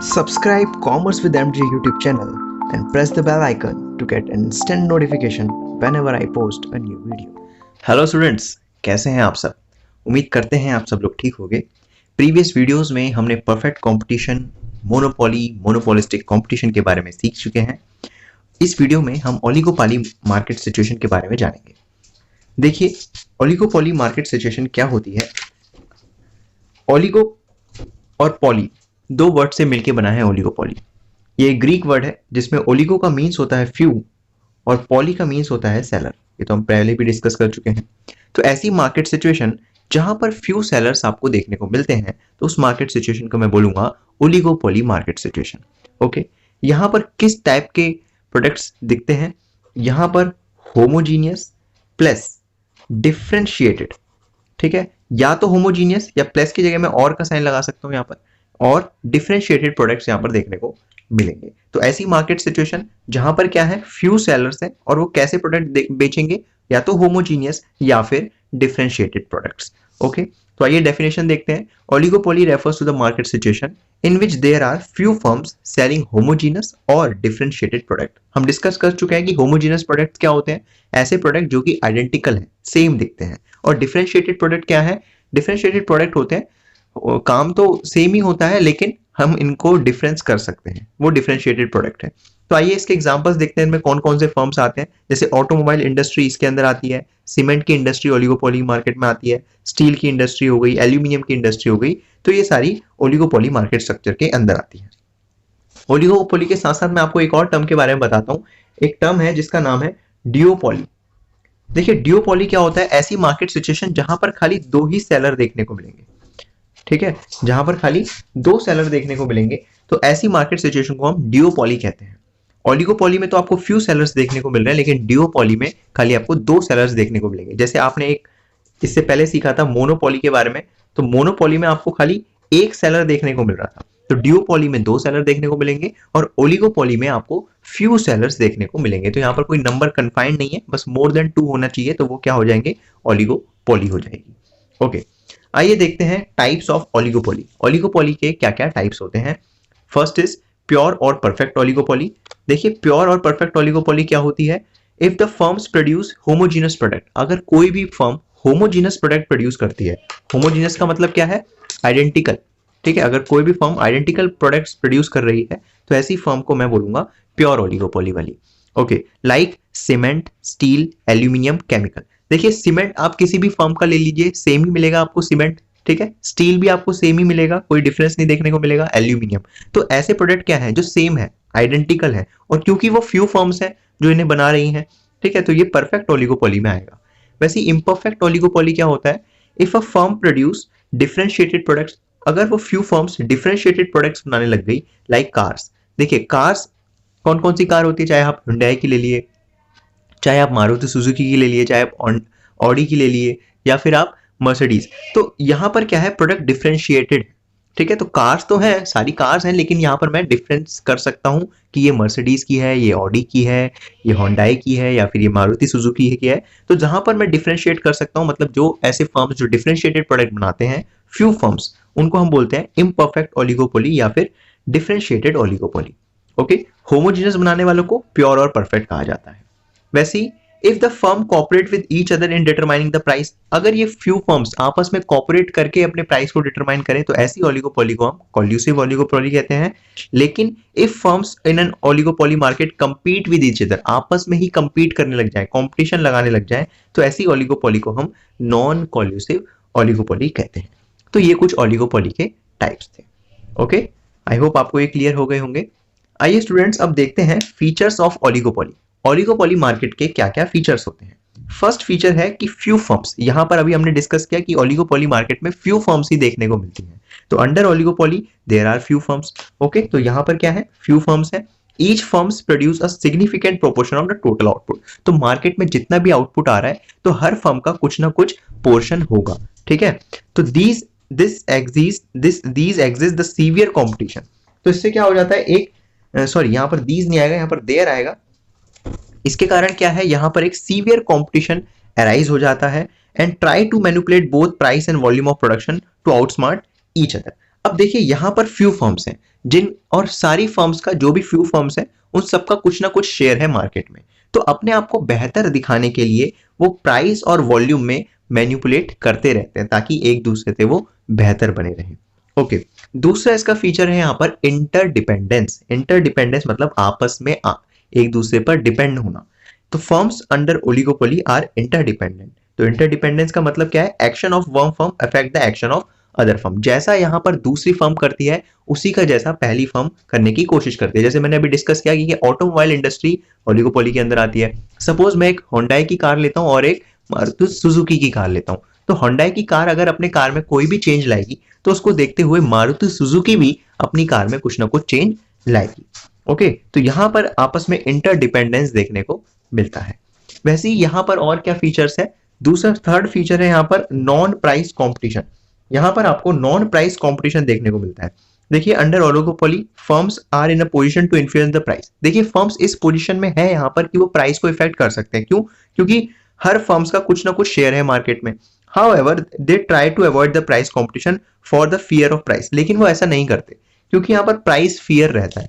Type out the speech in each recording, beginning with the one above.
Subscribe Commerce with MJ YouTube channel and press the bell icon to get instant notification whenever I post a new video. Hello students, कैसे हैं आप सब? उम्मीद करते हैं आप सब लोग ठीक होंगे। प्रीवियस वीडियोस में हमने perfect competition, monopoly, monopolistic competition के बारे में सीख चुके हैं। इस वीडियो में हम ओलिगोपोली मार्केट सिचुएशन के बारे में जानेंगे। देखिए, ओलिगोपोली मार्केट सिचुएशन क्या होती है। ओलिगो और पॉली दो वर्ड से मिलकर बना है ओलिगोपोली। ये ग्रीक वर्ड है जिसमें ओलिगो का मीन्स होता है फ्यू और पॉली का मीन्स होता है सेलर। ये तो हम पहले भी डिस्कस कर चुके हैं। तो ऐसी मार्केट सिचुएशन जहां पर फ्यू सेलर्स आपको देखने को मिलते हैं, तो उस मार्केट सिचुएशन को मैं बोलूंगा ओलिगोपोली मार्केट सिचुएशन। ओके, यहां पर किस टाइप के प्रोडक्ट्स दिखते हैं? यहां पर होमोजीनियस प्लस डिफरेंशिएटेड, ठीक है, या तो होमोजीनियस या प्लस की जगह मैं और का साइन लगा सकता हूं यहां पर, और डिफरेंशिएटेड प्रोडक्ट्स यहां पर देखने को मिलेंगे। तो ऐसी मार्केट सिचुएशन जहां पर क्या है, फ्यू सेलर्स हैं और वो कैसे प्रोडक्ट बेचेंगे, या तो होमोजीनियस या फिर डिफरेंशिएटेड प्रोडक्ट्स। ओके, तो आइए डेफिनेशन देखते हैं। Oligopoly refers to the market situation in which there are few firms selling homogeneous और डिफरेंशिएटेड प्रोडक्ट। हम डिस्कस कर चुके हैं कि होमोजीनियस प्रोडक्ट क्या होते हैं, ऐसे प्रोडक्ट जो कि आइडेंटिकल हैं, सेम दिखते हैं। और डिफरेंशिएटेड प्रोडक्ट क्या है? डिफरेंशिएटेड प्रोडक्ट होते हैं, काम तो सेम ही होता है लेकिन हम इनको डिफरेंस कर सकते हैं, वो डिफरेंशिएटेड प्रोडक्ट है। तो आइए इसके एग्जांपल्स देखते हैं, इनमें कौन कौन से फर्म्स आते हैं। जैसे ऑटोमोबाइल इंडस्ट्री इसके अंदर आती है, सीमेंट की इंडस्ट्री ओलिगोपोली मार्केट में आती है, स्टील की इंडस्ट्री हो गई, एल्यूमिनियम की इंडस्ट्री हो गई, तो ये सारी ओलिगोपोली मार्केट स्ट्रक्चर के अंदर आती है। ओलिगोपोली के साथ साथ मैं आपको एक और टर्म के बारे में बताता हूँ। एक टर्म है जिसका नाम है ड्यूओपोली। देखिए, ड्यूओपोली क्या होता है? ऐसी मार्केट सिचुएशन जहां पर खाली दो ही सेलर देखने को मिलेंगे, ठीक है, जहां पर खाली दो सेलर देखने को मिलेंगे, तो ऐसी मार्केट सिचुएशन को हम ड्यूओपोली कहते हैं। ओलिगोपोली में तो आपको फ्यू सेलर्स देखने को मिल रहे हैं, लेकिन ड्यूओपोली में खाली आपको दो सेलर्स देखने को मिलेंगे। जैसे आपने एक इससे पहले सीखा था मोनोपोली के बारे में, तो मोनोपोली में आपको खाली एक सेलर देखने को मिल रहा था, तो ड्यूओपोली में दो सेलर देखने को मिलेंगे और ओलिगोपोली में आपको फ्यू सेलर्स देखने को मिलेंगे। तो यहाँ पर कोई नंबर कंफाइंड नहीं है, बस मोर देन 2 होना चाहिए, तो वो क्या हो जाएंगे? ओलिगोपोली हो जाएगी। ओके, आइए देखते हैं टाइप्स ऑफ ओलिगोपोली। ओलिगोपोली के क्या क्या टाइप्स होते हैं। फर्स्ट इज प्योर और परफेक्ट ओलिगोपोली। देखिए, प्योर और परफेक्ट ओलिगोपोली क्या होती है? If the firms produce homogeneous product, अगर कोई भी फर्म होमोजीनस प्रोडक्ट प्रोड्यूस करती है, होमोजीनस का मतलब क्या है? आइडेंटिकल, ठीक है, अगर कोई भी फर्म आइडेंटिकल प्रोडक्ट्स प्रोड्यूस कर रही है, तो ऐसी फर्म को मैं बोलूंगा प्योर ओलिगोपोली वाली। Okay, like cement, steel, aluminium, chemical. देखिए, सीमेंट आप किसी भी फर्म का ले लीजिए, सेम ही मिलेगा आपको सीमेंट, ठीक है, स्टील भी आपको सेम ही मिलेगा, कोई डिफरेंस नहीं देखने को मिलेगा, एल्यूमिनियम। तो ऐसे प्रोडक्ट क्या है जो सेम है, आइडेंटिकल है, और क्योंकि वो फ्यू फर्म्स हैं जो इन्हें बना रही हैं, ठीक है, तो ये परफेक्ट ओलिगोपोली में आएगा। वैसे इम्परफेक्ट ओलिगोपोली क्या होता है? If a firm produce differentiated products, अगर वो फ्यू फर्म्स डिफरेंशिएटेड प्रोडक्ट्स बनाने लग गई, लाइक कार्स। देखिए, कार्स कौन कौन सी कार होती है? चाहे आप हुंडई की ले लिए, चाहे आप मारुति सुजुकी की ले लिए, चाहे आप ऑडी की ले लिए, या फिर आप मर्सिडीज। तो यहां पर क्या है? प्रोडक्ट डिफरेंशिएटेड, ठीक है। तो कार्स तो है, सारी कार्स हैं, लेकिन यहां पर मैं डिफरेंस कर सकता हूं कि ये मर्सिडीज की है, ये ऑडी की है, ये होंडाई की है, या फिर ये मारुति सुजुकी की है। तो जहां पर मैं डिफरेंशिएट कर सकता हूं, मतलब जो ऐसे फर्म्स जो डिफरेंशिएटेड प्रोडक्ट बनाते हैं, फ्यू फर्म्स, उनको हम बोलते हैं इम्परफेक्ट ओलिगोपोली या फिर डिफरेंशिएटेड ओलिगोपोली। ओके, होमोजीनियस बनाने वालों को प्योर और परफेक्ट कहा जाता है। वैसे ही if the firm cooperate with each other in determining the price, अगर ये फ्यू फर्म्स आपस में कॉपरेट करके अपने प्राइस को डिटरमाइन करें, तो ऐसी ओलिगोपोली को हम कॉल्यूसिव ओलिगोपोली कहते हैं। लेकिन if firms in an oligopoly market compete with each other, आपस में ही कंपीट करने लग जाए, कंपटीशन लगाने लग जाए, तो ऐसी ओलिगोपोली को हम नॉन कॉल्यूसिव ओलिगोपोली कहते हैं। तो ये कुछ ओलिगोपोली के टाइप्स थे। ओके, आई होप आपको ये क्लियर हो गए होंगे। आइए स्टूडेंट्स, अब देखते हैं features of oligopoly. Oligopoly market के क्या क्या फीचर्स होते हैं। फर्स्ट फीचर है कि फ्यू फर्म्स, यहां पर अभी हमने डिस्कस किया कि ओलिगोपोली मार्केट में फ्यू फर्म्स ही देखने को मिलती हैं, तो under oligopoly there are few firms. Okay, तो यहां पर क्या है? फ्यू फर्म्स है। Each firms produce a significant proportion of the total output, तो मार्केट में जितना भी आउटपुट आ रहा है, तो हर फर्म का कुछ ना कुछ पोर्शन होगा, ठीक है। तो these exist the severe competition, तो इससे क्या हो जाता है? एक सॉरी, यहां पर दीज नहीं आएगा, यहां पर देयर आएगा। इसके कारण क्या है? यहां पर एक सीवियर कंपटीशन अराइज हो जाता है and try to manipulate both price and volume of production to outsmart each other. अब देखिए यहाँ पर फ्यू फर्म्स हैं जिन, और सारी फर्म्स का जो भी फ्यू फर्म्स हैं उन सबका कुछ ना कुछ शेयर है मार्केट में। तो अपने आप को बेहतर दिखाने के लिए वो प्राइस और वॉल्यूम में मैनिपुलेट करते रहते हैं ताकि एक दूसरे से वो बेहतर बने रहें। ओके, दूसरा इसका फीचर है यहाँ पर इंटरडिपेंडेंस। इंटरडिपेंडेंस मतलब आपस में एक दूसरे पर डिपेंड होना। तो firms under oligopoly are interdependent. तो इंटरडिपेंडेंस का मतलब क्या है? Action of one firm affect the action of other firm. जैसा यहाँ पर दूसरी फर्म करती है उसी का जैसा पहली फर्म करने की कोशिश करती है। जैसे मैंने अभी डिस्कस किया कि ऑटोमोबाइल इंडस्ट्री ओलिगोपोली के अंदर आती है। सपोज मैं एक होंडाई की कार लेता हूँ और एक मारुति सुजुकी की कार लेता हूँ, तो होंडाई की कार अगर अपने कार में कोई भी चेंज लाएगी तो उसको देखते हुए मारुति सुजुकी भी अपनी कार में कुछ ना कुछ चेंज लाएगी। ओके, तो यहाँ पर आपस में इंटरडिपेंडेंस देखने को मिलता है। वैसे ही यहाँ पर और क्या फीचर्स है? दूसरा थर्ड फीचर है यहाँ पर नॉन प्राइस कंपटीशन। यहाँ पर आपको नॉन प्राइस कंपटीशन देखने को मिलता है। देखिए under oligopoly firms are in a position to influence the price. देखिए फर्म्स इस पोजीशन में है यहाँ पर कि वो प्राइस को इफेक्ट कर सकते हैं। क्यों? क्योंकि हर फर्म्स का कुछ ना कुछ शेयर है मार्केट में। However they try to avoid the price competition for the fear of price. लेकिन वो ऐसा नहीं करते क्योंकि यहाँ पर प्राइस फियर रहता है।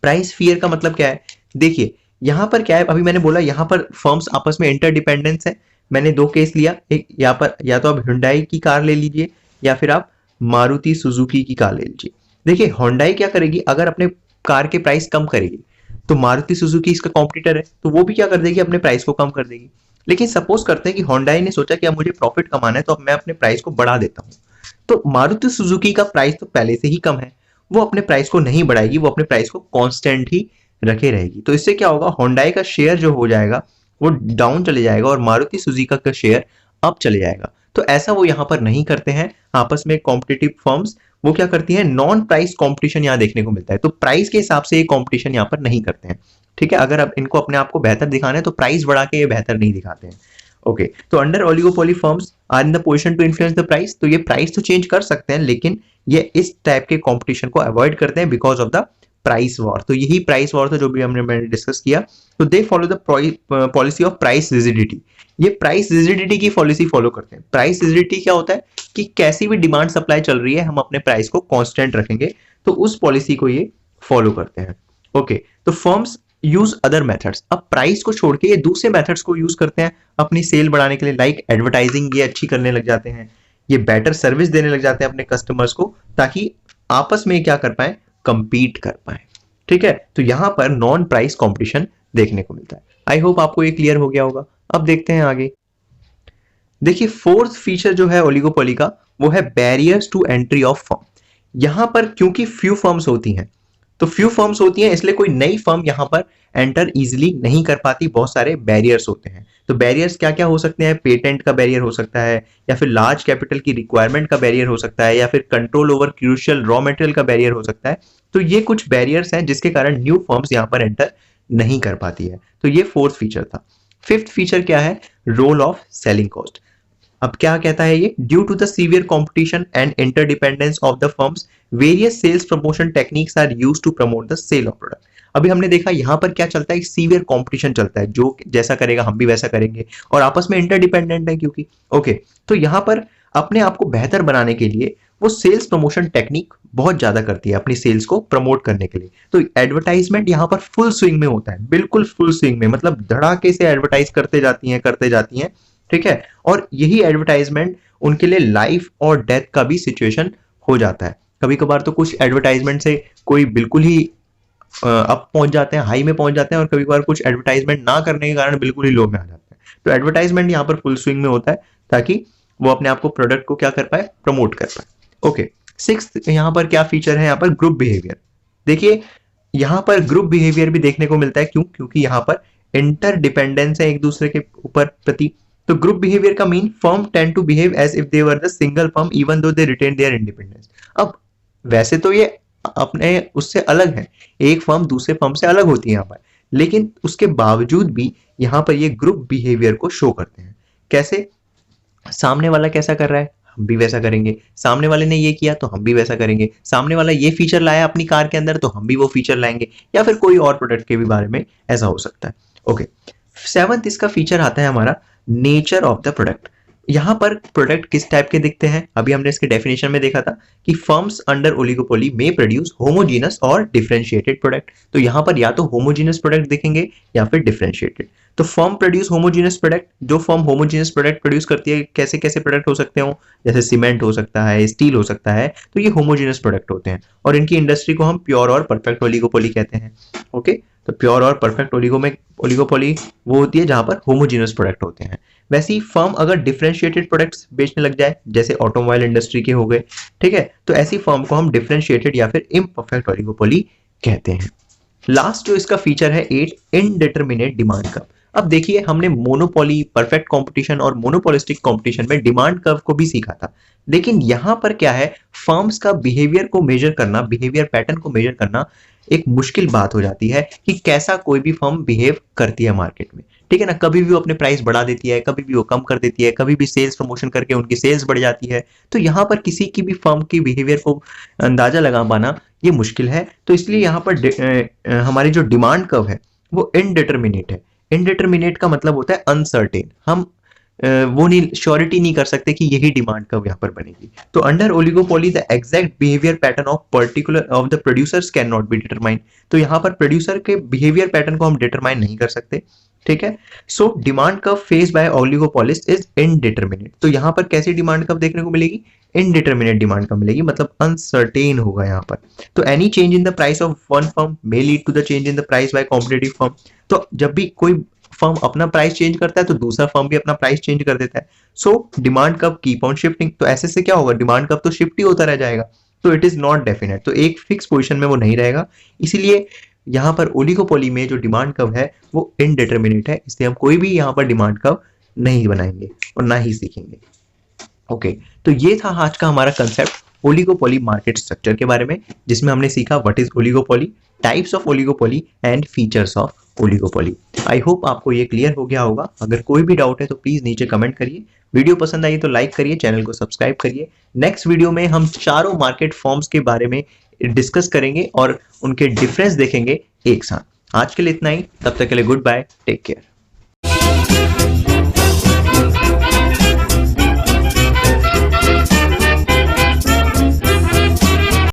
प्राइस फियर का मतलब क्या है? देखिए यहाँ पर क्या है, अभी मैंने बोला यहाँ पर फर्म्स आपस में इंटरडिपेंडेंस है। मैंने दो केस लिया, एक यहाँ पर या तो आप हुंडई की कार ले लीजिए या फिर आप मारुति सुजुकी की कार ले लीजिए। देखिए हुंडई क्या करेगी, अगर अपने कार के प्राइस कम करेगी तो मारुति सुजुकी इसका कॉम्पिटिटर है तो वो भी क्या कर देगी, अपने प्राइस को कम कर देगी। लेकिन सपोज करते हैं कि हुंडई ने सोचा कि अब मुझे प्रॉफिट कमाना है तो अब मैं अपने प्राइस को बढ़ा देता हूँ, तो मारुति सुजुकी का प्राइस तो पहले से ही कम है, वो अपने प्राइस को नहीं बढ़ाएगी, वो अपने प्राइस को कांस्टेंट ही रखे रहेगी। तो इससे क्या होगा, हुंडई का शेयर जो हो जाएगा वो डाउन चले जाएगा और मारुति सुजुकी का शेयर अप चले जाएगा। तो ऐसा वो यहाँ पर नहीं करते हैं। आपस में कॉम्पिटिटिव फर्म्स वो क्या करती है, नॉन प्राइस कंपटीशन यहाँ देखने को मिलता है। तो प्राइस के हिसाब से ये कंपटीशन यहाँ पर नहीं करते हैं। ठीक है, अगर अब इनको अपने आप को बेहतर दिखाना है तो प्राइस बढ़ा के ये बेहतर नहीं दिखाते हैं। ओके, तो under oligopoly firms are in the position to influence the price. तो ये प्राइस तो चेंज कर सकते हैं लेकिन ये इस टाइप के कंपटीशन को अवॉइड करते हैं because of the price war. तो यही प्राइस वॉर था जो भी मैंने डिस्कस किया। तो they follow the policy of price rigidity. ये प्राइस रिजिडिटी की पॉलिसी फॉलो करते हैं। प्राइस रिजिडिटी क्या होता है कि कैसी भी डिमांड सप्लाई चल रही है हम अपने प्राइस को कांस्टेंट रखेंगे, तो उस पॉलिसी को ये फॉलो करते हैं। ओके, तो फर्म्स यूज अदर मेथड्स। अब प्राइस को छोड़ के ये दूसरे मेथड्स को यूज करते हैं अपनी सेल बढ़ाने के लिए। लाइक एडवर्टाइजिंग ये अच्छी करने लग जाते हैं, ये बेटर सर्विस देने लग जाते हैं अपने कस्टमर्स को ताकि आपस में क्या कर पाए, कंपीट कर पाए। ठीक है, तो यहां पर नॉन प्राइस कंपटीशन देखने को मिलता है। आई होप आपको ये क्लियर हो गया होगा। अब देखते हैं आगे। देखिए फोर्थ फीचर जो है ओलिगोपोली का वो है barriers to entry of firm. यहां पर क्योंकि फ्यू फर्म्स होती हैं, तो फ्यू फर्म्स होती हैं इसलिए कोई नई फर्म यहां पर एंटर इजीली नहीं कर पाती। बहुत सारे बैरियर्स होते हैं। तो बैरियर्स क्या क्या हो सकते हैं? पेटेंट का बैरियर हो सकता है, या फिर लार्ज कैपिटल की रिक्वायरमेंट का बैरियर हो सकता है, या फिर control over crucial raw material का बैरियर हो सकता है। तो ये कुछ बैरियर्स हैं जिसके कारण न्यू फर्म्स यहां पर एंटर नहीं कर पाती है। तो ये फोर्थ फीचर था। फिफ्थ फीचर क्या है? Role of selling cost. अब क्या कहता है ये? Due to the severe competition and interdependence of the firms various sales promotion techniques are used to promote the sale of product. अभी हमने देखा यहाँ पर क्या चलता है, सीवियर कंपटीशन चलता है, जो जैसा करेगा हम भी वैसा करेंगे और आपस में इंटरडिपेंडेंट है क्योंकि। ओके, तो यहाँ पर अपने आप को बेहतर बनाने के लिए वो सेल्स प्रमोशन टेक्निक बहुत ज्यादा करती है अपनी सेल्स को प्रमोट करने के लिए। तो एडवर्टाइजमेंट यहाँ पर फुल स्विंग में होता है, बिल्कुल फुल स्विंग में, मतलब धड़ाके से एडवर्टाइज करते जाती हैं। ठीक है, और यही एडवर्टाइजमेंट उनके लिए लाइफ और डेथ का भी सिचुएशन हो जाता है। कभी कभार तो कुछ एडवर्टाइजमेंट से कोई बिल्कुल ही अप पहुंच जाते हैं, हाई में पहुंच जाते हैं, और कभी कभार कुछ एडवर्टाइजमेंट ना करने के कारण बिल्कुल ही लो में आ जाते हैं। तो एडवर्टाइजमेंट यहाँ पर फुल स्विंग में होता है ताकि वो अपने आप को प्रोडक्ट को क्या कर पाए, प्रमोट कर पाए। ओके, सिक्स्थ यहाँ पर क्या फीचर है? यहाँ पर ग्रुप बिहेवियर। देखिए यहाँ पर ग्रुप बिहेवियर भी देखने को मिलता है। क्यों? क्योंकि यहाँ पर इंटरडिपेंडेंस है एक दूसरे के ऊपर प्रति। तो ग्रुप बिहेवियर का mean firm tend to behave as if they were the single firm even though they retain their independence. अब वैसे तो ये अपने उससे अलग है, एक फर्म दूसरे फर्म से अलग होती है यहाँ पर, लेकिन उसके बावजूद भी यहाँ पर ये ग्रुप बिहेवियर को शो करते हैं। कैसे? सामने वाला कैसा कर रहा है हम भी वैसा करेंगे, सामने वाले ने ये किया तो हम भी वैसा करेंगे, सामने वाला ये फीचर लाया अपनी कार के अंदर तो हम भी वो फीचर लाएंगे, या फिर कोई और प्रोडक्ट के भी बारे में ऐसा हो सकता है। ओके, सेवंथ इसका फीचर आता है हमारा नेचर ऑफ द प्रोडक्ट। यहाँ पर प्रोडक्ट किस टाइप के दिखते हैं, अभी हमने इसके डेफिनेशन में देखा था कि फर्म्स अंडर ओलिगोपोली में प्रोड्यूस होमोजीनस और डिफरेंशिएटेड प्रोडक्ट। तो यहाँ पर या तो होमोजीनस प्रोडक्ट दिखेंगे या फिर डिफरेंशिएटेड। तो फर्म प्रोड्यूस होमोजीनस प्रोडक्ट, जो फर्म होमोजीनस प्रोडक्ट प्रोड्यूस करती है, कैसे कैसे प्रोडक्ट हो सकते हो, जैसे सीमेंट हो सकता है, स्टील हो सकता है, तो ये होमोजीनस प्रोडक्ट होते हैं और इनकी इंडस्ट्री को हम प्योर और परफेक्ट ओलिगोपोली कहते हैं। ओके, तो प्योर और परफेक्ट ओलिगोपोली वो होती है जहां पर होमोजीनस प्रोडक्ट होते हैं। वैसे ही फर्म अगर डिफरेंशिएटेड प्रोडक्ट्स बेचने लग जाए, जैसे ऑटोमोबाइल इंडस्ट्री के हो गए, ठीक है, तो ऐसी फर्म को हम डिफरेंशिएटेड या फिर इम्परफेक्ट ओलिगोपोली कहते हैं। लास्ट जो इसका फीचर है 8, इनडिटरमिनेट डिमांड कर्व। अब देखिए, हमने मोनोपोली, परफेक्ट कंपटीशन और मोनोपोलिस्टिक कंपटीशन में डिमांड कर्व को भी सीखा था, लेकिन यहां पर क्या है, फर्म्स का बिहेवियर को मेजर करना, बिहेवियर पैटर्न को मेजर करना एक मुश्किल बात हो जाती है कि कैसा कोई भी फर्म बिहेव करती है मार्केट में, ठीक है ना। कभी भी वो अपने प्राइस बढ़ा देती है, कभी भी वो कम कर देती है, कभी भी सेल्स प्रमोशन करके उनकी सेल्स बढ़ जाती है। तो यहाँ पर किसी की भी फर्म की बिहेवियर को अंदाजा लगा पाना ये मुश्किल है। तो इसलिए यहाँ पर हमारी जो डिमांड कर्व है वो इनडिटरमिनेट है। इनडिटरमिनेट का मतलब होता है अनसर्टेन, हम वो नहीं, श्योरिटी नहीं कर सकते कि यही डिमांड कर्व यहाँ पर बनेगी। तो under oligopoly the exact behaviour pattern of particular of the producers can not be determine. तो यहाँ पर प्रोड्यूसर के बिहेवियर पैटर्न को हम डिटरमाइन नहीं कर सकते, ठीक है। So demand curve faced by oligopolist is indeterminate. तो यहाँ पर कैसी डिमांड कर्व देखने को मिलेगी, इनडिटरमिनेट डिमांड कर्व मिलेगी, मतलब अनसर्टेन होगा यहाँ पर। तो any change in the price of one firm may lead to the change in the price by competitive firm. तो जब भी कोई फर्म अपना प्राइस चेंज करता है तो दूसरा फर्म भी अपना प्राइस चेंज कर देता है। So demand curve keep on shifting. तो ऐसे से क्या होगा, डिमांड कर्व तो शिफ्ट ही होता रह जाएगा। तो इट इज नॉट डेफिनेट, तो एक फिक्स पोजीशन में वो नहीं रहेगा। इसीलिए यहाँ पर ओलिगोपोली में जो डिमांड कर्व है वो इनडिटरमिनेट है, इसलिए हम कोई भी यहाँ पर डिमांड कर्व नहीं बनाएंगे और ना ही सीखेंगे। ओके, तो ये था आज का हमारा कंसेप्ट ओलिगोपोली मार्केट स्ट्रक्चर के बारे में, जिसमें हमने सीखा what is oligopoly, types of oligopoly and features of oligopoly. I hope आपको ये क्लियर हो गया होगा। अगर कोई भी डाउट है तो प्लीज नीचे कमेंट करिए। वीडियो पसंद आई तो लाइक करिए, चैनल को सब्सक्राइब करिए। नेक्स्ट वीडियो में हम चारों मार्केट फॉर्म्स के बारे में डिस्कस करेंगे और उनके डिफरेंस देखेंगे एक साथ। आज के लिए इतना ही, तब तक के लिए गुड बाय, टेक केयर।